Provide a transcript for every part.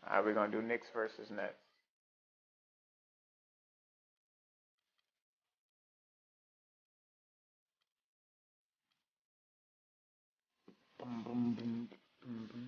Alright, we're gonna do Knicks versus Nets. Boom, boom, boom, boom, boom.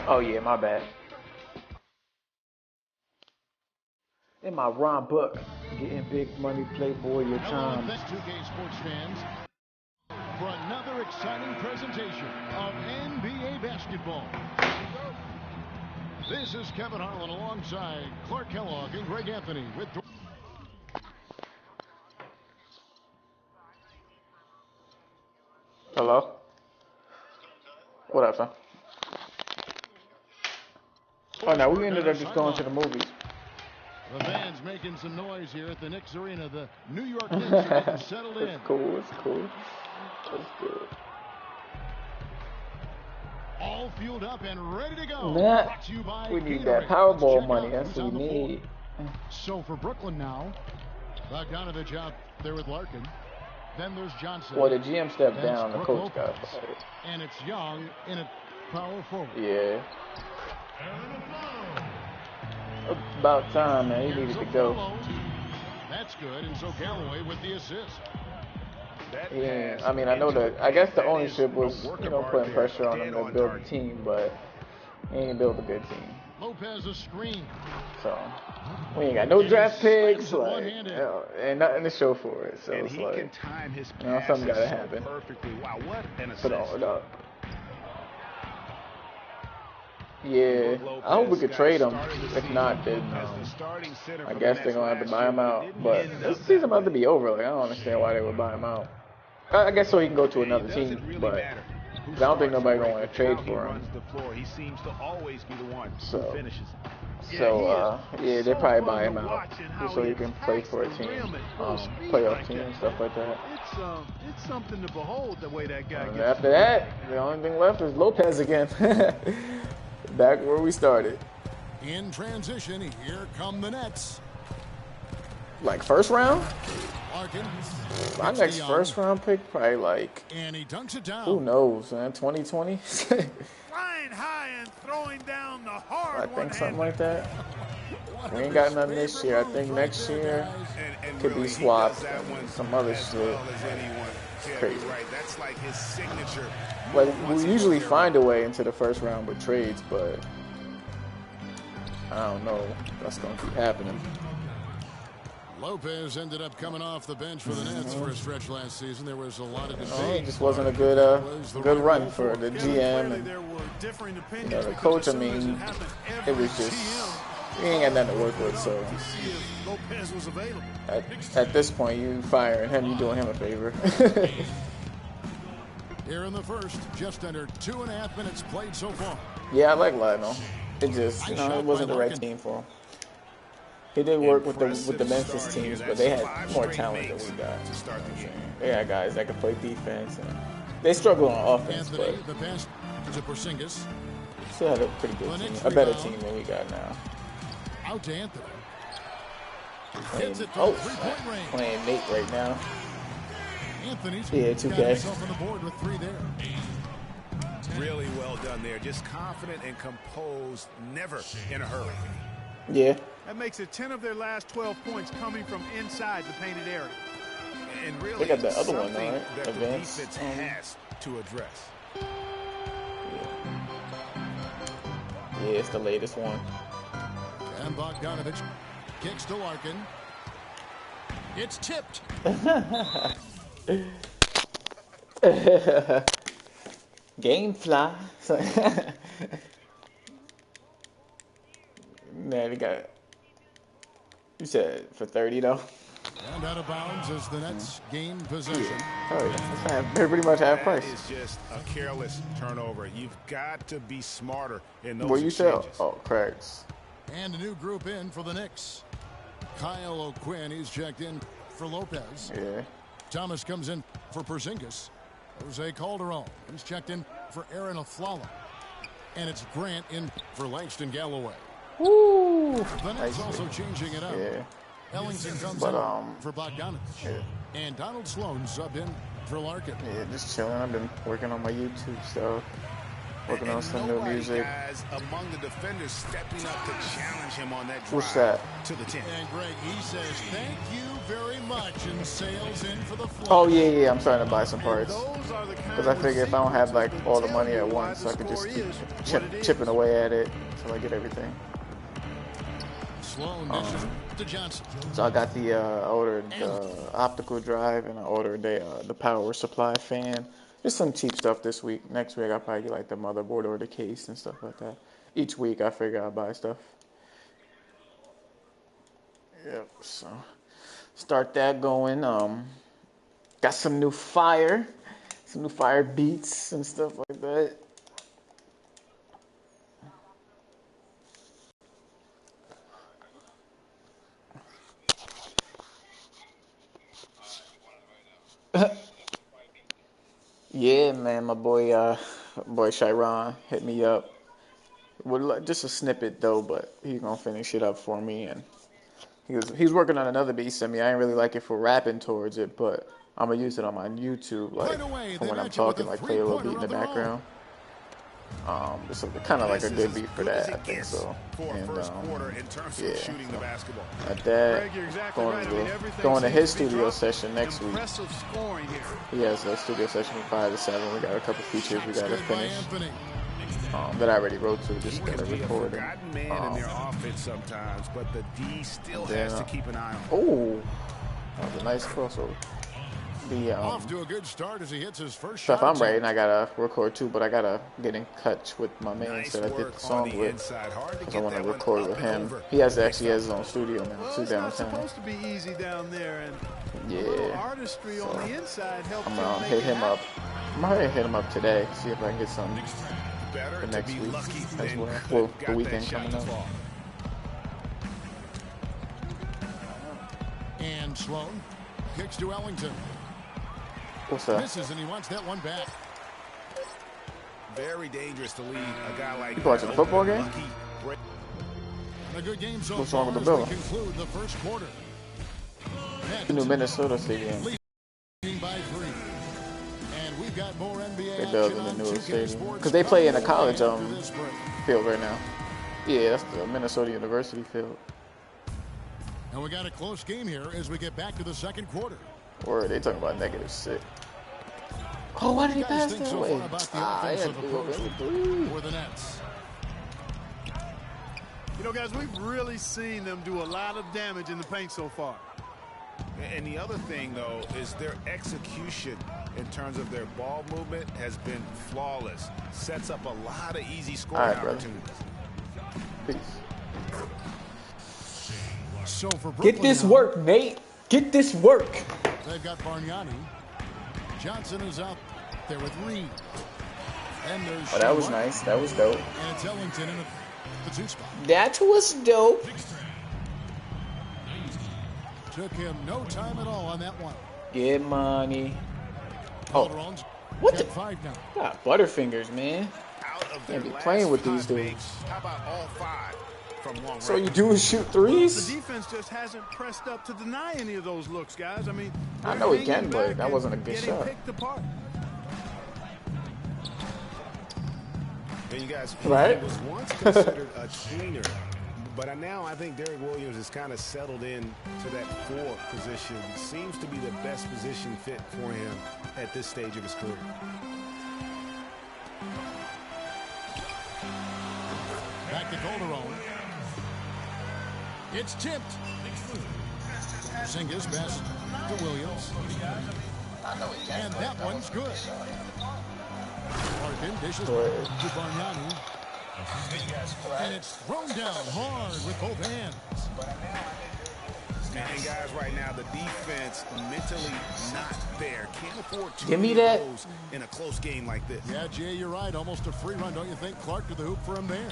Oh yeah, my bad. In my Ron book, getting big money, Playboy, your time. Hello, 2K Sports fans, for another exciting presentation of NBA basketball. This is Kevin Harlan alongside Clark Kellogg and Greg Anthony with. Hello? What up, son? Oh, no, we ended up just going to the movies. The fans making some noise here at the Knicks Arena. The New York Knicks are getting settled in. It's cool, it's cool. It's good. All fueled up and ready to go. Nah, we need that Powerball money. That's what we need. So for Brooklyn now, Bogdanovich out there with Larkin. Then there's Johnson. Well, the GM stepped down. The coach got fired. And it's Young in a power forward. Yeah. About time, man. He needed to go. That's good. And so Callaway with the assist. Yeah, I mean, I know that. I guess the ownership was, you know, putting pressure on him to build a team, but he ain't built a good team. Lopez a screen. So we ain't got no draft picks, like, you know, and nothing to show for it. So it's like, you know, something gotta happen. Put it up. Yeah, I hope we could trade him. If not, then I guess they're gonna have to buy him out. But this season about to be over. Like, I don't understand why they would buy him out. I guess so he can go to another team, but I don't think nobody gonna want to trade for him. So yeah, they probably buy him out just so he can play for a team, playoff team and stuff like that. It's something to behold the way that guy gets. After that, the only thing left is Lopez again. Back where we started. In transition, here come the Nets. Like first round? Larkin. My next first round pick probably like, and he dunks it down. Who knows, man? 2020? Flying high and throwing down the hard I think something like that. We ain't got nothing this year. I think next year could be swapped and some other shit. It's crazy. Like, we usually find a way into the first round with trades, but I don't know if that's going to keep happening. Lopez ended up coming off the bench for the Nets for a stretch last season. There was a lot of debate. It just wasn't a good run for the GM and, you know, the coach. I mean, it was just, he ain't got nothing to work with. So at this point, you firing him, you doing him a favor. Here in the first, just under 2.5 minutes played so far. Yeah, I like Lionel. It just, you know, it wasn't the right team for him. He did work with the Memphis teams, but they had more talent than we got. They had guys that could play defense, and they struggle on offense, but still had a pretty good team, a better team than we got now. Out to Anthony. Playing Nate right now. Anthony's yeah, 2K. On the board with 3 there. Really well done there. Just confident and composed, never in a hurry. Yeah. That makes it 10 of their last 12 points coming from inside the painted area. And really, they got the other one, right? That Advance. The defense has to address. Yeah, it's the latest one. And Bogdanovich kicks to Larkin. It's tipped. Gamefly. Man, we got it. You said for 30 though. And out of bounds as the Nets gain possession. Yeah. Oh yeah, they're pretty much half price. That is just a careless turnover. You've got to be smarter in those What you exchanges. said? Oh, cracks. And a new group in for the Knicks. Kyle O'Quinn, he's checked in for Lopez. Yeah. Thomas comes in for Porzingis. Jose Calderon, he's checked in for Aaron Aflalo. And it's Grant in for Langston Galloway. Woo! The Nets also changing it up. Yeah. Ellington comes in for Bogdanovich. Yeah. And Donald Sloan subbed in for Larkin. Yeah, just chilling. I've been working on my YouTube stuff. Working on some new music. Guys among the defenders stepping up to challenge him on that drive. What's that? To the 10. And Greg, he says thank you very much and sails in for the floor. Oh yeah, I'm trying to buy some parts. Because I figure if I don't have like all the money at once, I could just keep chipping away at it until I get everything. Sloan to Johnson. So I got I ordered the optical drive and I ordered the power supply fan. Just some cheap stuff this week. Next week I'll probably get like the motherboard or the case and stuff like that. Each week I figure I'll buy stuff. Yep, so start that going. Got some new fire beats and stuff like that. Yeah, man, my boy Chiron hit me up with just a snippet though, but he's gonna finish it up for me, and he's working on another beat. I mean, I ain't really like it for rapping towards it, but I'm gonna use it on my YouTube, like for when I'm talking, like play a little beat in the background. It's kind of like a good beat for that, I think so. And yeah, at that, going to his studio session next week. He has a studio session from 5 to 7. We got a couple features we gotta finish that I already wrote to, just gotta record them. Man in their offense sometimes, but the D still has to keep an eye on. Oh, that was a nice crossover. Off to a good start as he hits his first stuff shot. I'm writing, I gotta record too, but I gotta get in touch with my man that I did the song with. Because I want to record with him. He actually has his own studio now too downtown. It's supposed to be easy down there, and yeah. Artistry on the inside helps. I'm gonna hit him up. I'm gonna hit him up today. See if I can get something for next week as well. Well, the weekend coming up. And Sloan kicks to Ellington. What's that? Misses, and he wants that one back. Very dangerous to lead a guy like You watching a football game? A good game so What's far wrong with the as bill? we conclude the first quarter. The new Minnesota stadium. Leading by 3. And we've got more NBA They built in the action newer on 2K stadium Sports because they play in a college after this break. field right now. Yeah, that's the Minnesota University field. And we got a close game here as we get back to the second quarter. Or they talking about -6. Oh, why did he pass that so way? far about the I had offensive to go approach over 3. for the Nets? You know, guys, we've really seen them do a lot of damage in the paint so far. And the other thing, though, is their execution in terms of their ball movement has been flawless. Sets up a lot of easy scoring opportunities. Peace. So for Brooklyn Get this now, work, Nate. Get this work. they've got Bargnani. Johnson is out there with Reed. And there's Oh, that was Schumann. nice. That was dope. And it's Ellington in the 2 spot. That was dope. Took him no time at all on that one. Get money. Oh, Calderon's what got the? 5 now. God, Butterfingers, man. Out of their Can't be last playing with 5 these dudes. makes, how about all 5 from long So range? you do is shoot The threes? defense just hasn't pressed up to deny any of those looks, guys. I mean, I they're know he hanging can, but back that and wasn't a good getting shot. picked apart. And you guys, Right? he was once considered a tweener, but now I think Derek Williams has kind of settled in to that 4 position. Seems to be the best position fit for him at this stage of his career. Back to Calderon. It's tipped. Porzingis pass to Williams. And that one's good. Larkin dishes to Bargnani. And it's thrown down hard with both hands. And guys, right now, the defense mentally not there. Can't afford to give me that in a close game like this. Yeah, Jay, you're right. Almost a free run, don't you think? Clark to the hoop for him there.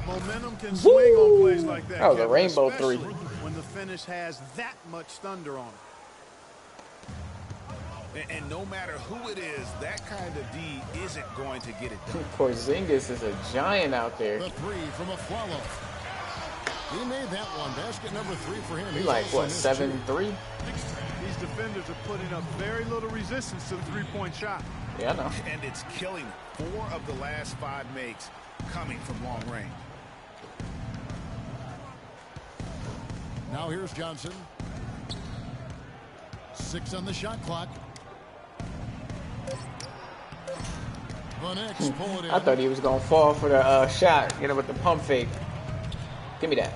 Momentum can swing on plays like that. That was a rainbow three. When the finish has that much thunder on it. And no matter who it is, that kind of D isn't going to get it done. Porzingis is a giant out there. The three from Afflalo. He made that one. Basket number 3 for him. He's like, what, 7'3"? These defenders are putting up very little resistance to the three-point shot. Yeah, I know. And it's killing. 4 of the last 5 makes coming from long range. Now here's Johnson. 6 on the shot clock. The Knicks pull it in. I thought he was going to fall for the shot, you know, with the pump fake. Give me that.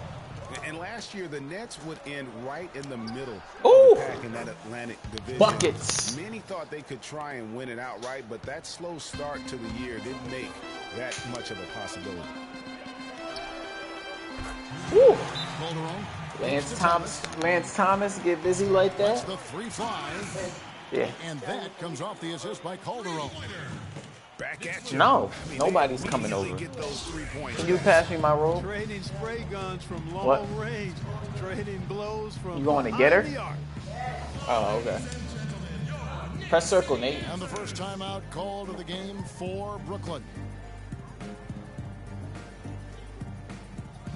And last year, the Nets would end right in the middle Ooh. of the pack in that Atlantic division. Buckets. Many thought they could try and win it outright, but that slow start to the year didn't make that much of a possibility. Woo. Calderon. Lance Thomas get busy like That's that? the 3-5. Yeah. And that comes off the assist by Calderon. Back at you. No, I mean, nobody's they coming easily over. Get those 3 points. Can you pass me my roll? Trading spray guns from long range. Trading blows from You going to get her? behind the arc. Oh, okay. Press circle, Nate. And the first timeout called of the game for Brooklyn.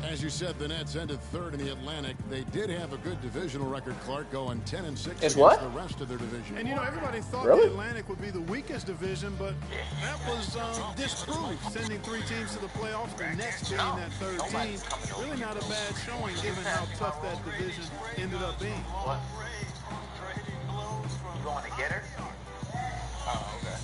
As you said, the Nets ended 3rd in the Atlantic. They did have a good divisional record, Clark, going 10-6 against what? the rest of their division. And, you know, everybody thought Really? the Atlantic would be the weakest division, but that was disproved. Sending 3 teams to the playoffs, the Nets being that 3rd team. Really not a bad showing given how tough that division ended up being. What? You going to get her? Oh, okay.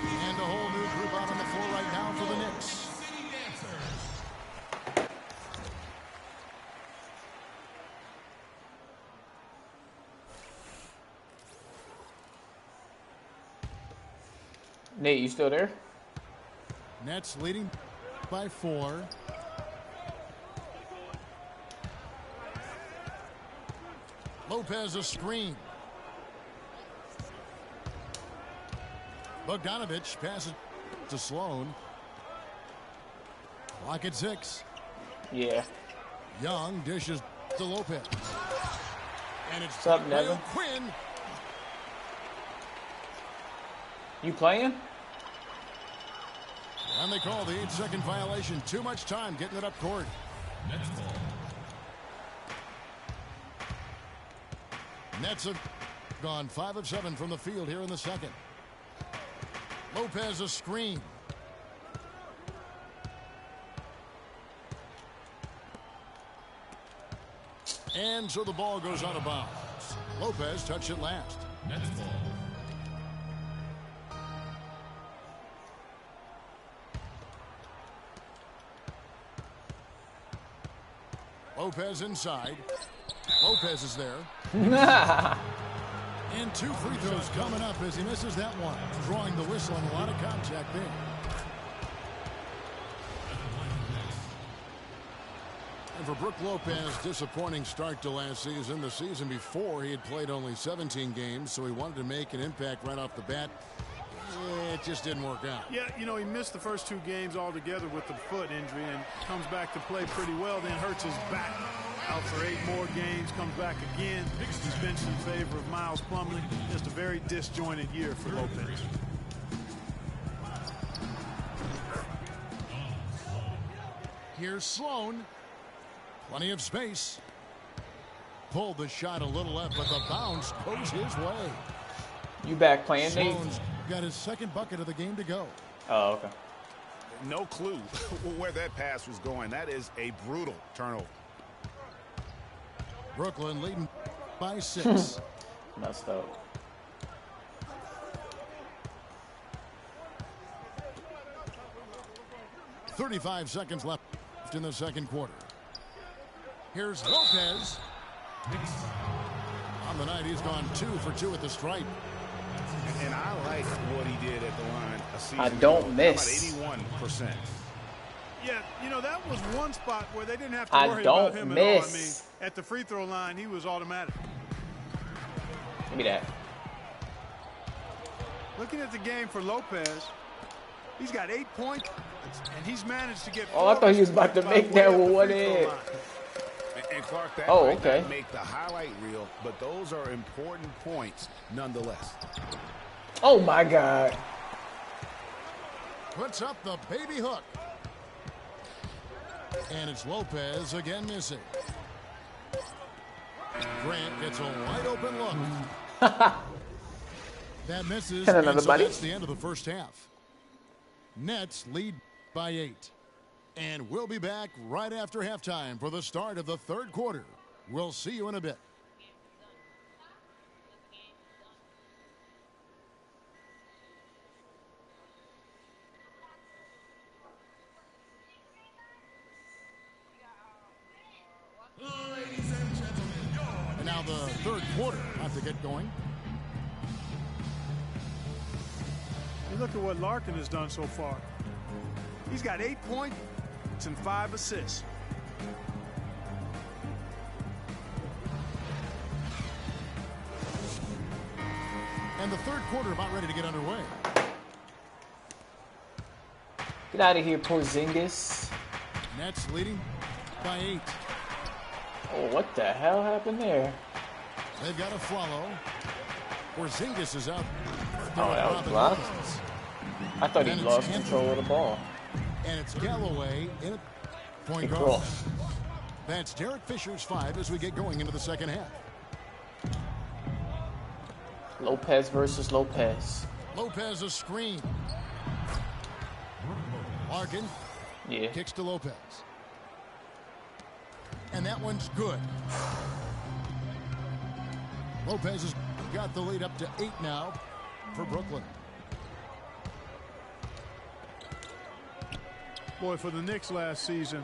And a whole new group out on the floor right now for the Knicks. Nate, you still there? Nets leading by 4. Lopez a screen. Bogdanovich passes to Sloan. Clock at 6. Yeah. Young dishes to Lopez. And it's What's up, Nevin? Quinn. You playing? And they call the 8-second violation. Too much time getting it up court. Nets have gone 5 of 7 from the field here in the second. Lopez a screen. And so the ball goes out of bounds. Lopez touched it last. Nets ball. Lopez inside. Lopez is there. And 2 free throws coming up as he misses that one. Drawing the whistle and a lot of contact there. And for Brook Lopez, disappointing start to last season. The season before, he had played only 17 games, so he wanted to make an impact right off the bat. It just didn't work out. Yeah, you know, he missed the first 2 games altogether with the foot injury and comes back to play pretty well, then hurts his back. Out for 8 more games, comes back again. He's benched in favor of Miles Plumlee. Just a very disjointed year for Lopez. Here's Sloan. Plenty of space. Pulled the shot a little left, but the bounce goes his way. You back playing, Nate? Sloan's got his second bucket of the game to go. Oh, okay. No clue where that pass was going. That is a brutal turnover. Brooklyn leading by 6. Messed up. .35 left in the second quarter. Here's Lopez. On the night, he's gone 2 for 2 at the stripe. And I like what he did at the line a season I don't ago. miss. About 81%. Yeah, you know, that was one spot where they didn't have to worry about him at all. I mean, at the free throw line, he was automatic. Give me that. Looking at the game for Lopez, he's got 8 points, and he's managed to get 4. Oh, I thought he was about to make that with one hand. And Clark, that might not make the highlight reel, but those are important points nonetheless. Oh my God. Puts up the baby hook. And it's Lopez again missing. Grant gets a wide open look. That misses, and so that's the end of the first half. Nets lead by 8. And we'll be back right after halftime for the start of the third quarter. We'll see you in a bit. And now the third quarter about to get going. You look at what Larkin has done so far. He's got 8 points and 5 assists. And the third quarter about ready to get underway. Get out of here, Porzingis. Nets leading by 8. Oh, what the hell happened there? They've got a follow. Porzingis is out. Oh, that was blocked. I thought he lost control of the ball. And it's Galloway in a point guard. That's Derek Fisher's 5 as we get going into the second half. Lopez versus Lopez. Lopez a screen. Larkin kicks to Lopez. And that one's good. Lopez has got the lead up to 8 now for Brooklyn. Boy, for the Knicks last season,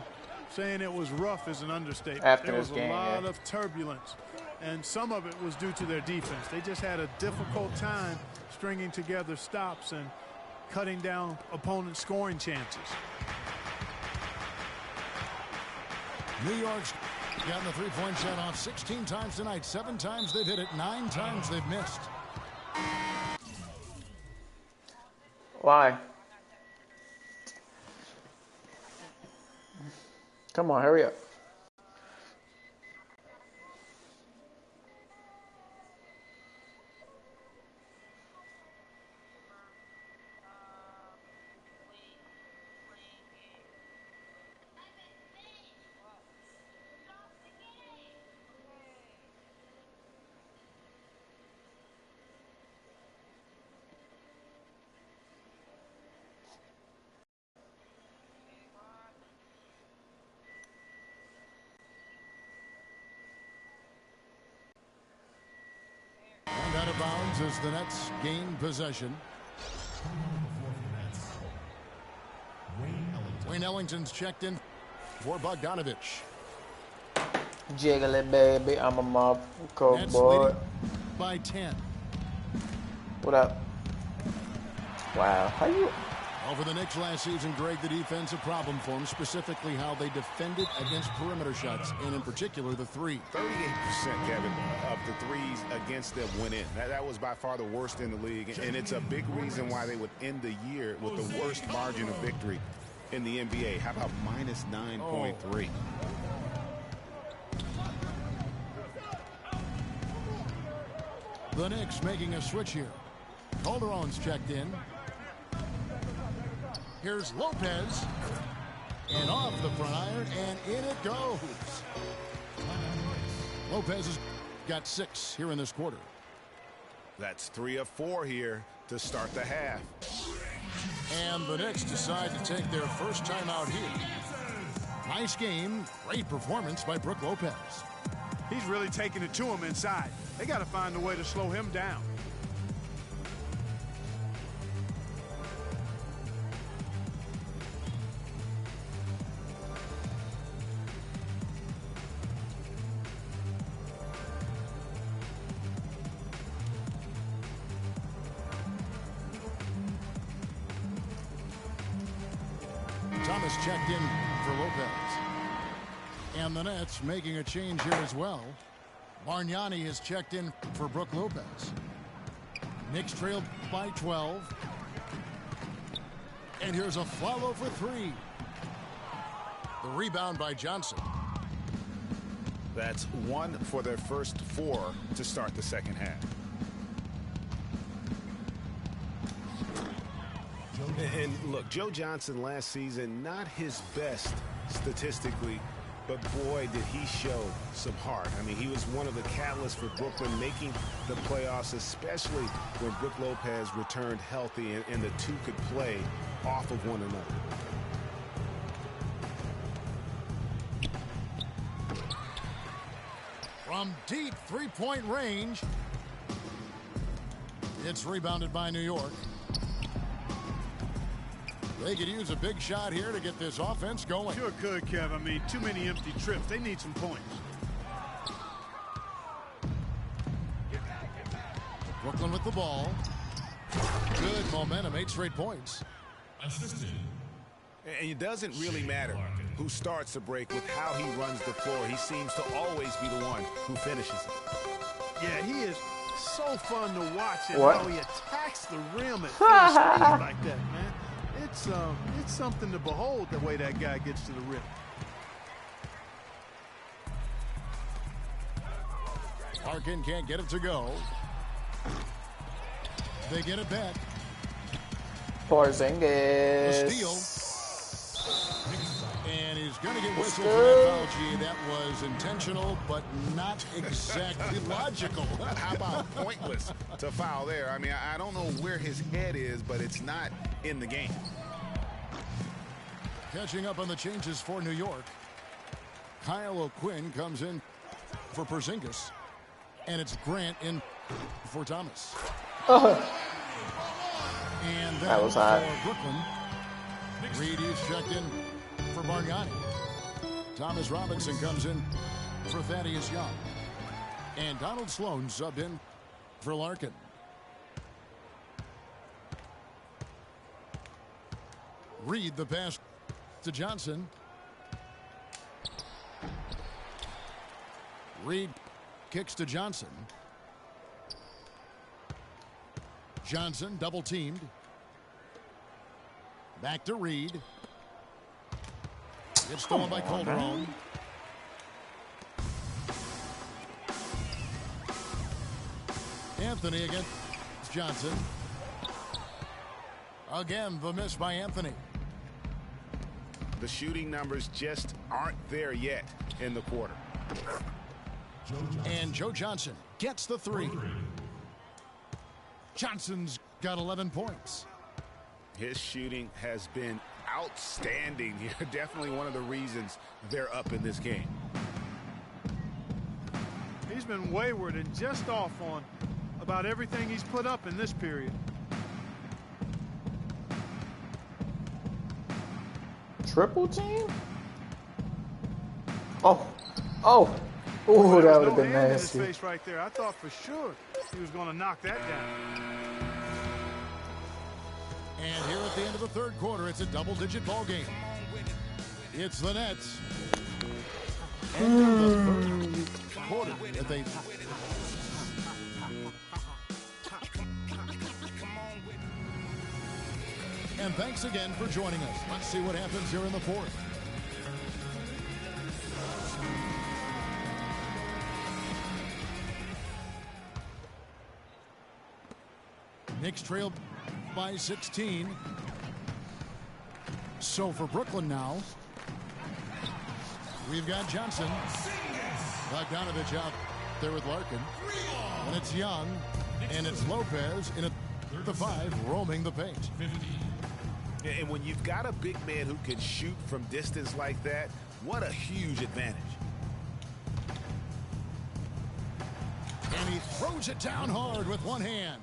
saying it was rough is an understatement. After there was this game, a lot of turbulence, and some of it was due to their defense. They just had a difficult time stringing together stops and cutting down opponent scoring chances. New York's gotten the three-point shot off 16 times tonight. 7 times they've hit it. 9 times they've missed. Why? Come on, hurry up. And out of bounds as the Nets gain possession. Wayne Ellington's checked in for Bogdanovich. Jiggly baby, I'm a motherfucker Nets boy. leading by 10. What up? Wow, how you? Over the Knicks last season, Greg, the defense a problem for them, specifically how they defended against perimeter shots, and in particular the 3. 38%, Kevin, of the threes against them went in. That was by far the worst in the league, and it's a big reason why they would end the year with the worst margin of victory in the NBA. How about minus 9.3? The Knicks making a switch here. Calderon's checked in. Here's Lopez. And off the front iron, and in it goes. Lopez has got 6 here in this quarter. That's 3 of 4 here to start the half. And the Knicks decide to take their first time out here. Nice game, great performance by Brook Lopez. He's really taking it to him inside. They got to find a way to slow him down. Thomas checked in for Lopez. And the Nets making a change here as well. MaNiiaC is checked in for Brook Lopez. Knicks trailed by 12. And here's a follow for 3. The rebound by Johnson. That's 1 for their first 4 to start the second half. And look, Joe Johnson last season, not his best statistically, but boy, did he show some heart. I mean, he was one of the catalysts for Brooklyn making the playoffs, especially when Brook Lopez returned healthy and the two could play off of one another. From deep three-point range, it's rebounded by New York. They could use a big shot here to get this offense going. Sure could, Kev. I mean, too many empty trips. They need some points. Brooklyn with the ball. Good momentum, 8 straight points. And it doesn't really matter who starts the break with how he runs the floor. He seems to always be the one who finishes it. Yeah, he is so fun to watch and What? how he attacks the rim at full speed like that, man. It's something to behold the way that guy gets to the rim. Larkin can't get it to go. They get it back. Porzingis. The steal. And he's going to get whistled for that foul, G. That was intentional, but not exactly logical. How about pointless to foul there? I mean, I don't know where his head is, but it's not in the game. Catching up on the changes for New York. Kyle O'Quinn comes in for Porzingis. And it's Grant in for Thomas. And That was hot. For Brooklyn, Reed is checked in for MaNiiaC. Thomas Robinson comes in for Thaddeus Young. And Donald Sloan subbed in for Larkin. Reed the pass to Johnson. Reed kicks to Johnson. Johnson double teamed. Back to Reed. It's stolen by Calderon. Anthony against Johnson. Again, the miss by Anthony. The shooting numbers just aren't there yet in the quarter. And Joe Johnson gets the 3. Johnson's got 11 points. His shooting has been outstanding here. Definitely one of the reasons they're up in this game. He's been wayward and just off on about everything he's put up in this period. Triple team? Oh. Ooh, that would have been nasty. nasty. His face right there. I thought for sure he was going to knock that down. And here at the end of the third quarter, it's a double-digit ball game. It's the Nets. End of the third quarter. And thanks again for joining us. Let's see what happens here in the fourth. Knicks trail by 16. So for Brooklyn now, we've got Johnson. Bogdanovich out there with Larkin. And it's Young. And it's Lopez in the 5 roaming the paint. And when you've got a big man who can shoot from distance like that, what a huge advantage. And he throws it down hard with one hand.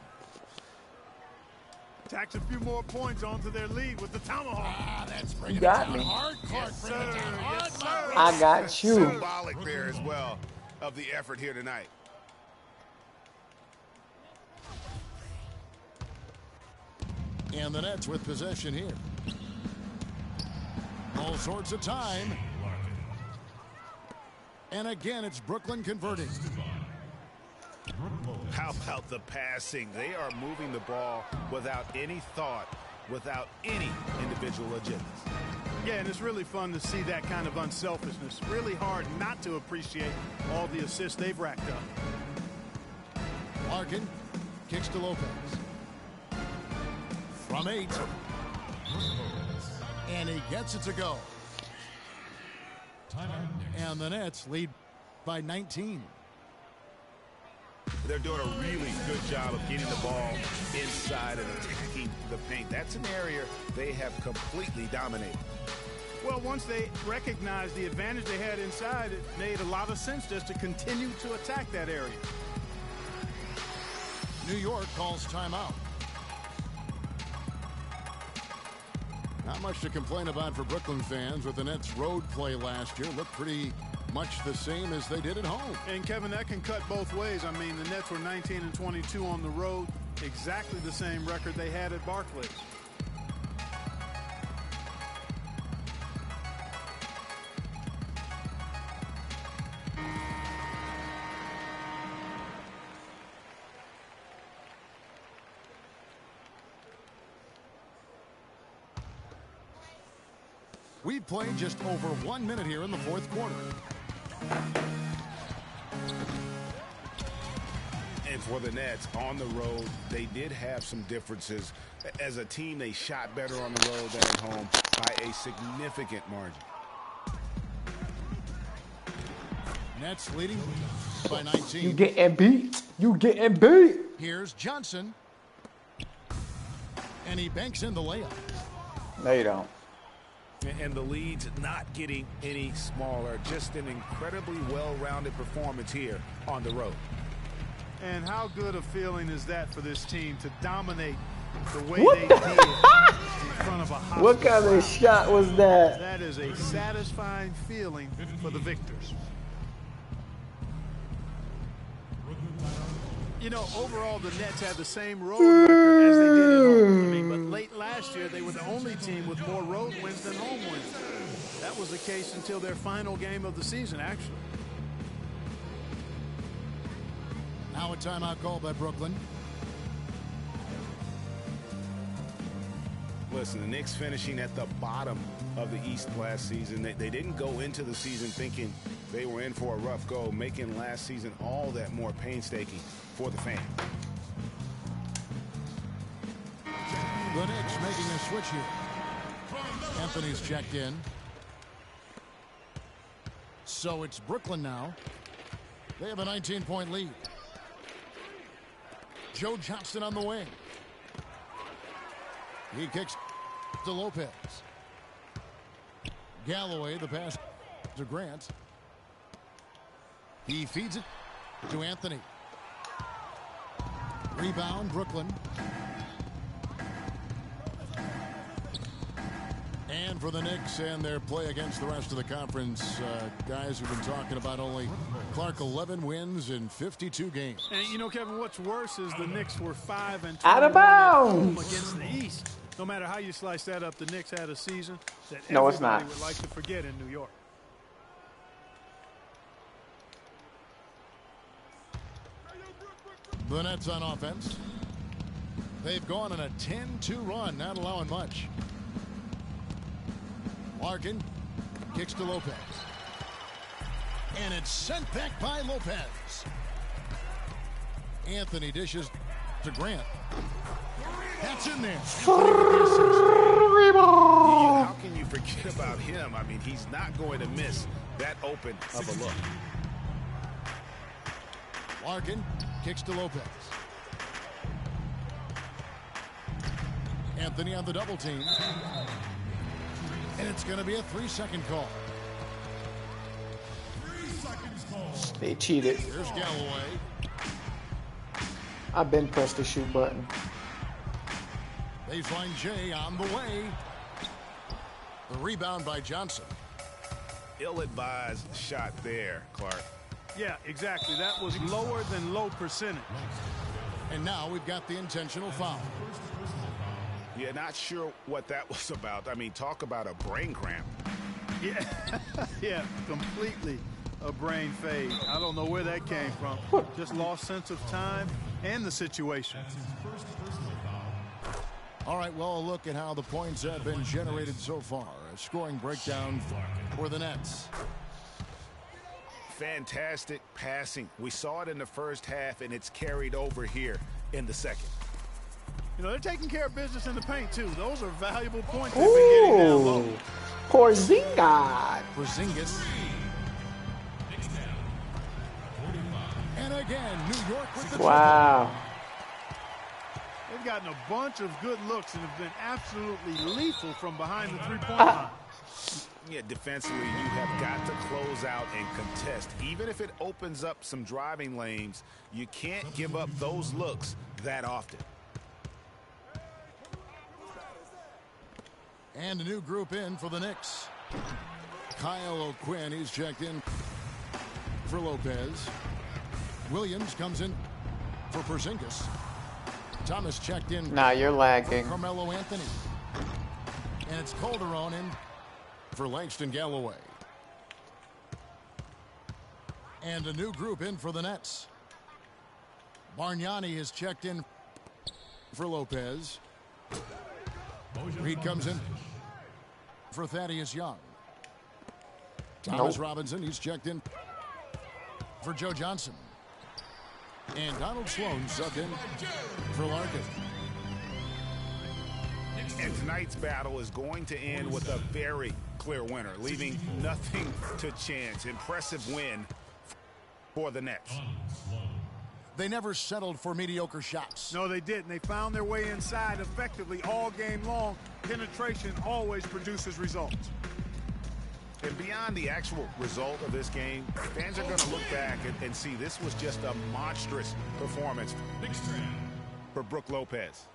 Tacks a few more points onto their lead with the tomahawk. That's bringing You got it down me. hard. Clark bringing it down hard. Yes, sir. I got you. Symbolic there as well of the effort here tonight. And the Nets with possession here. All sorts of time. And again, it's Brooklyn converting. How about the passing? They are moving the ball without any thought, without any individual agendas. Yeah, and it's really fun to see that kind of unselfishness. Really hard not to appreciate all the assists they've racked up. Larkin kicks to Lopez. From 8. And he gets it to go. And the Nets lead by 19. They're doing a really good job of getting the ball inside and attacking the paint. That's an area they have completely dominated. Well, once they recognized the advantage they had inside, it made a lot of sense just to continue to attack that area. New York calls timeout. Not much to complain about for Brooklyn fans with the Nets' road play last year. Looked pretty much the same as they did at home. And Kevin, that can cut both ways. I mean, the Nets were 19-22 on the road, exactly the same record they had at Barclays. We've played just over 1 minute here in the fourth quarter. And for the Nets on the road, they did have some differences. As a team, they shot better on the road than at home by a significant margin. Nets leading by 19. You getting beat. You getting beat. Here's Johnson. And he banks in the layup. No, you don't. And the lead's not getting any smaller. Just an incredibly well-rounded performance here on the road. And how good a feeling is that for this team to dominate the way they did in front of a hostile What kind of shot was that? That is a satisfying feeling for the victors. You know, overall, the Nets had the same road record as they did at home. I mean, but late last year, they were the only team with more road wins than home wins. That was the case until their final game of the season, actually. Now a timeout call by Brooklyn. Listen, the Knicks finishing at the bottom of the East last season. They didn't go into the season thinking they were in for a rough go, making last season all that more painstaking for the fans. The Knicks making a switch here. Anthony's checked in. So it's Brooklyn now. They have a 19-point lead. Joe Johnson on the wing. He kicks to Lopez. Galloway, the pass to Grant. He feeds it to Anthony. Rebound, Brooklyn. And for the Knicks and their play against the rest of the conference, guys who've been talking about only Clark 11 wins in 52 games. And you know, Kevin, what's worse is the Knicks were 5-21 Out of bounds against the East. No matter how you slice that up, the Knicks had a season that no, it's not. would like to forget in New York. The Nets on offense. They've gone on a 10-2 run, not allowing much. Larkin kicks to Lopez. And it's sent back by Lopez. Anthony dishes to Grant. That's in there. How can you forget about him? I mean, he's not going to miss that open of a look. Larkin kicks to Lopez. Anthony on the double team. And it's going to be a 3-second call. 3 seconds call. They cheated. Here's Galloway. I've been pressed the shoot button. Baseline J on the way. The rebound by Johnson. Ill-advised shot there, Clark. Yeah, exactly. That was lower than low percentage. And now we've got the intentional foul. Yeah, not sure what that was about. I mean, talk about a brain cramp. Yeah, yeah, completely a brain fade. I don't know where that came from. Just lost sense of time and the situation. All right, well, a look at how the points have been generated so far. A scoring breakdown for the Nets. Fantastic passing. We saw it in the first half, and it's carried over here in the second. You know, they're taking care of business in the paint, too. Those are valuable points they've been getting down low. Porzingis. And again, New York with the Wow. They've gotten a bunch of good looks and have been absolutely lethal from behind the three-point line. Yeah, defensively, you have got to close out and contest. Even if it opens up some driving lanes, you can't give up those looks that often. And a new group in for the Knicks. Kyle O'Quinn, he's checked in for Lopez. Williams comes in for Porzingis. Thomas checked in. Nah, you're lagging. Carmelo Anthony. And it's Calderon in for Langston Galloway. And a new group in for the Nets. Bargnani has checked in for Lopez. Reed comes in for Thaddeus Young. Thomas Robinson, he's checked in for Joe Johnson. And Donald Sloan subbed in for Larkin. And tonight's battle is going to end with a very clear winner, leaving nothing to chance. Impressive win for the Nets. They never settled for mediocre shots. No, they didn't. They found their way inside effectively all game long. Penetration always produces results. And beyond the actual result of this game, fans are going to look back and see this was just a monstrous performance for Brook Lopez.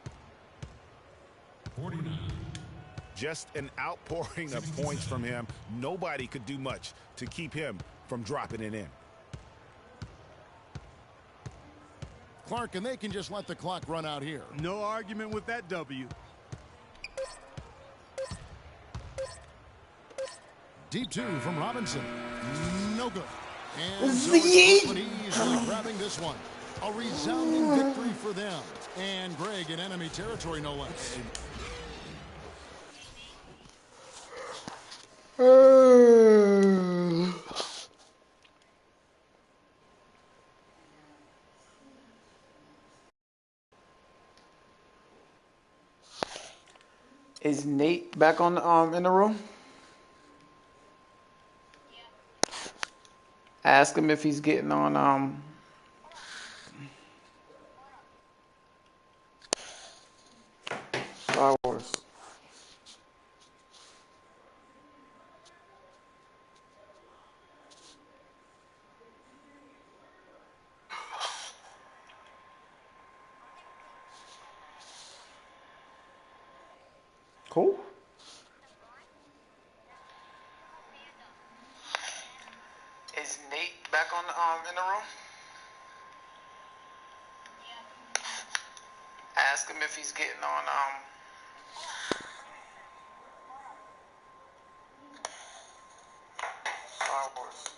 49. Just an outpouring of points from him. Nobody could do much to keep him from dropping it in. Clark, and they can just let the clock run out here. No argument with that W. Deep two from Robinson. No good. And so Brooklyn easily grabbing this one. A resounding victory for them. And Greg in enemy territory, no less. Is Nate back on in the room? Ask him if he's getting on Star Wars. Cool. Is Nate back on in the room? Ask him if he's getting on Star Wars.